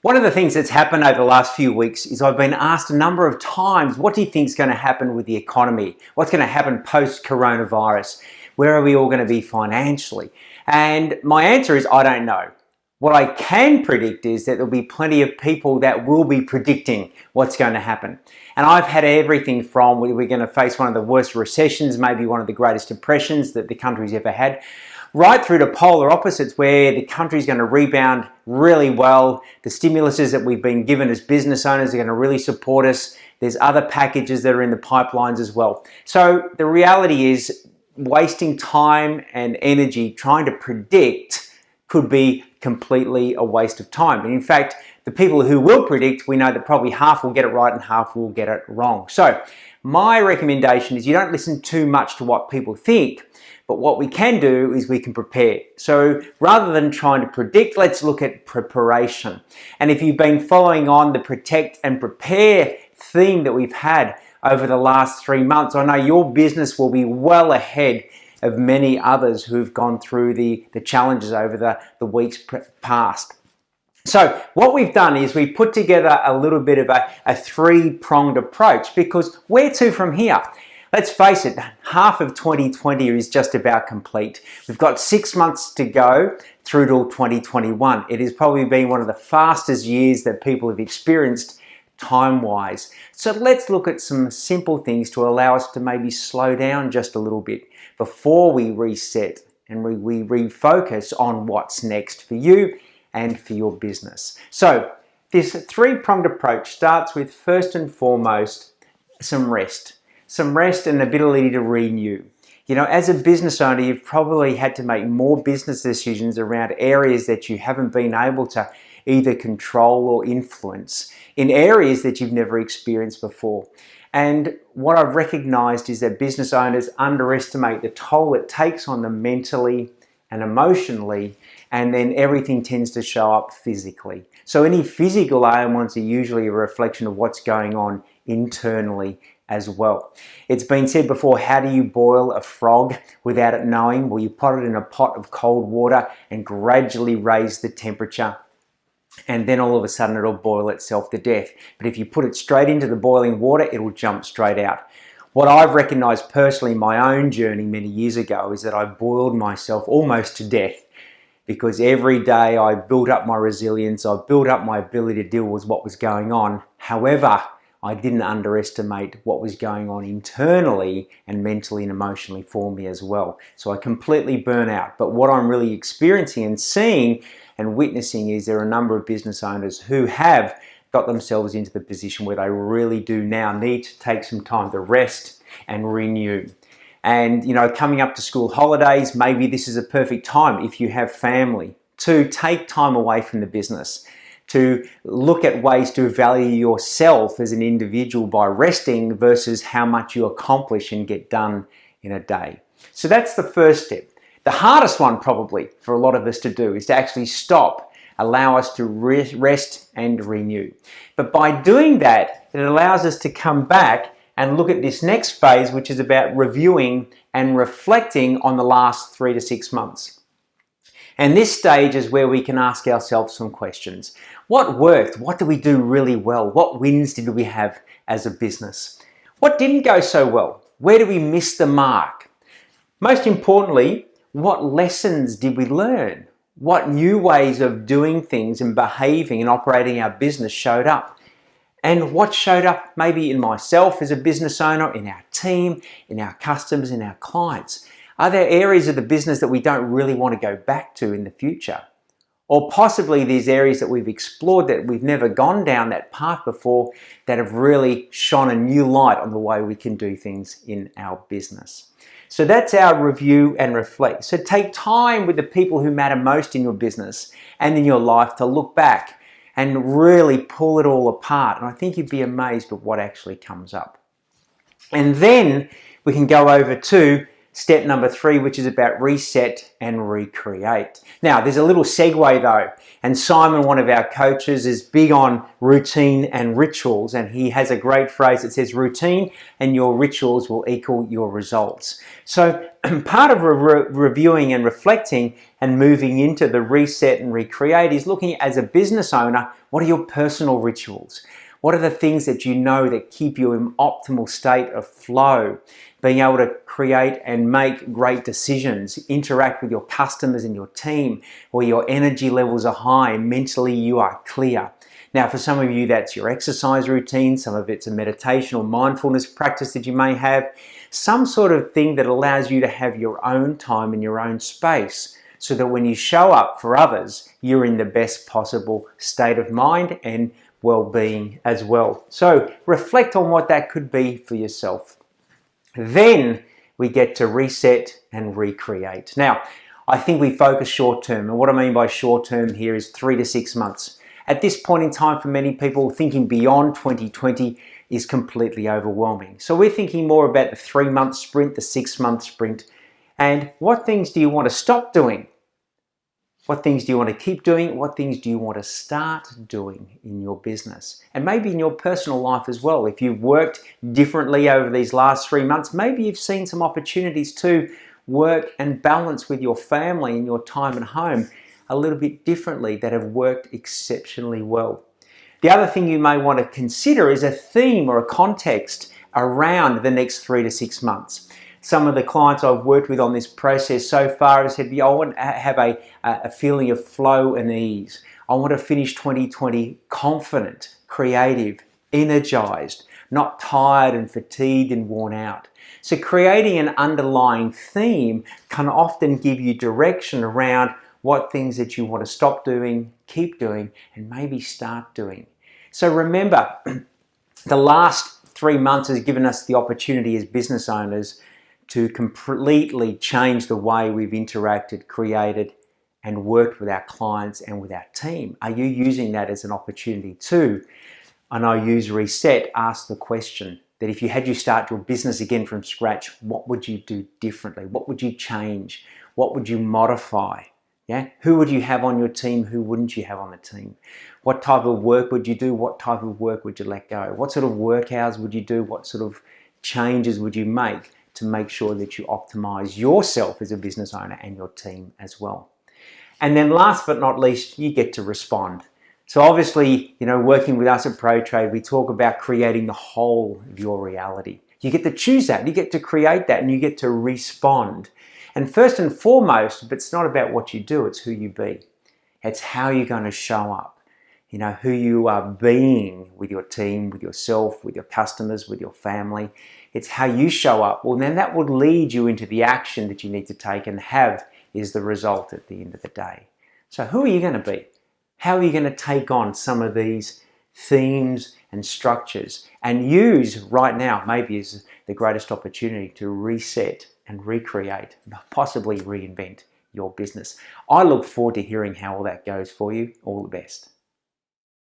One of the things that's happened over the last few weeks is I've been asked a number of times, what do you think is going to happen with the economy? What's going to happen post-coronavirus? Where are we all going to be financially? And my answer is, I don't know. What I can predict is that there'll be plenty of people that will be predicting what's going to happen. And I've had everything from we're going to face one of the worst recessions, maybe one of the greatest depressions that the country's ever had, right through to polar opposites where the country's going to rebound really well. The stimuluses that we've been given as business owners are going to really support us. There's other packages that are in the pipelines as well. So the reality is wasting time and energy trying to predict could be completely a waste of time. And in fact, the people who will predict, we know that probably half will get it right and half will get it wrong. So my recommendation is you don't listen too much to what people think, but what we can do is we can prepare. So rather than trying to predict, let's look at preparation. And if you've been following on the protect and prepare theme that we've had over the last 3 months, I know your business will be well ahead of many others who've gone through the challenges over the weeks past. So what we've done is we put together a little bit of a three-pronged approach, because where to from here? Let's face it, half of 2020 is just about complete. We've got 6 months to go through till 2021. It has probably been one of the fastest years that people have experienced time-wise. So let's look at some simple things to allow us to maybe slow down just a little bit before we reset and we refocus on what's next for you and for your business. So this three-pronged approach starts with, first and foremost, some rest. Some rest and ability to renew. You know, as a business owner, you've probably had to make more business decisions around areas that you haven't been able to either control or influence, in areas that you've never experienced before. And what I've recognized is that business owners underestimate the toll it takes on them mentally and emotionally, and then everything tends to show up physically. So any physical ailments are usually a reflection of what's going on internally as well. It's been said before, how do you boil a frog without it knowing? Well, you put it in a pot of cold water and gradually raise the temperature, and then all of a sudden it'll boil itself to death. But if you put it straight into the boiling water, it'll jump straight out. What I've recognized personally in my own journey many years ago is that I boiled myself almost to death, because every day I built up my resilience, I built up my ability to deal with what was going on. However, I didn't underestimate what was going on internally and mentally and emotionally for me as well. So I completely burn out. But what I'm really experiencing and seeing and witnessing is there are a number of business owners who have got themselves into the position where they really do now need to take some time to rest and renew. And, you know, coming up to school holidays, maybe this is a perfect time if you have family to take time away from the business, to look at ways to value yourself as an individual by resting versus how much you accomplish and get done in a day. So that's the first step. The hardest one probably for a lot of us to do is to actually stop, allow us to rest and renew. But by doing that, it allows us to come back and look at this next phase, which is about reviewing and reflecting on the last 3 to 6 months. And this stage is where we can ask ourselves some questions. What worked? What did we do really well? What wins did we have as a business? What didn't go so well? Where did we miss the mark? Most importantly, what lessons did we learn? What new ways of doing things and behaving and operating our business showed up? And what showed up maybe in myself as a business owner, in our team, in our customers, in our clients? Are there areas of the business that we don't really want to go back to in the future? Or possibly these areas that we've explored that we've never gone down that path before that have really shone a new light on the way we can do things in our business. So that's our review and reflect. So take time with the people who matter most in your business and in your life to look back and really pull it all apart. And I think you'd be amazed at what actually comes up. And then we can go over to step number 3, which is about reset and recreate. Now, there's a little segue though, and Simon, one of our coaches, is big on routine and rituals, and he has a great phrase that says routine and your rituals will equal your results. So part of reviewing and reflecting and moving into the reset and recreate is looking at, as a business owner, what are your personal rituals? What are the things that you know that keep you in optimal state of flow? Being able to create and make great decisions, interact with your customers and your team, where your energy levels are high and mentally you are clear. Now, for some of you, that's your exercise routine. Some of it's a meditation or mindfulness practice that you may have. Some sort of thing that allows you to have your own time in your own space, so that when you show up for others, you're in the best possible state of mind and well-being as well. So reflect on what that could be for yourself. Then we get to reset and recreate. Now, I think we focus short term, and what I mean by short term here is 3 to 6 months. At this point in time, for many people, thinking beyond 2020 is completely overwhelming. So we're thinking more about the 3-month sprint, the 6-month sprint, and what things do you want to stop doing? What things do you want to keep doing? What things do you want to start doing in your business? And maybe in your personal life as well. If you've worked differently over these last 3 months, maybe you've seen some opportunities to work and balance with your family and your time at home a little bit differently that have worked exceptionally well. The other thing you may want to consider is a theme or a context around the next 3 to 6 months. Some of the clients I've worked with on this process so far have said, I want to have a feeling of flow and ease. I want to finish 2020 confident, creative, energized, not tired and fatigued and worn out. So creating an underlying theme can often give you direction around what things that you want to stop doing, keep doing, and maybe start doing. So remember, the last 3 months has given us the opportunity as business owners to completely change the way we've interacted, created, and worked with our clients and with our team. Are you using that as an opportunity too? And I use reset, ask the question that if you had you start your business again from scratch, what would you do differently? What would you change? What would you modify? Yeah? Who would you have on your team? Who wouldn't you have on the team? What type of work would you do? What type of work would you let go? What sort of work hours would you do? What sort of changes would you make to make sure that you optimize yourself as a business owner and your team as well? And then last but not least, you get to respond. So obviously, working with us at ProTrade, we talk about creating the whole of your reality. You get to choose that, you get to create that, and you get to respond. And first and foremost, but it's not about what you do, it's who you be. It's how you're going to show up. Who you are being with your team, with yourself, with your customers, with your family. It's how you show up. Well, then that would lead you into the action that you need to take and have is the result at the end of the day. So who are you going to be? How are you going to take on some of these themes and structures and use right now maybe as the greatest opportunity to reset and recreate, possibly reinvent your business? I look forward to hearing how all that goes for you. All the best.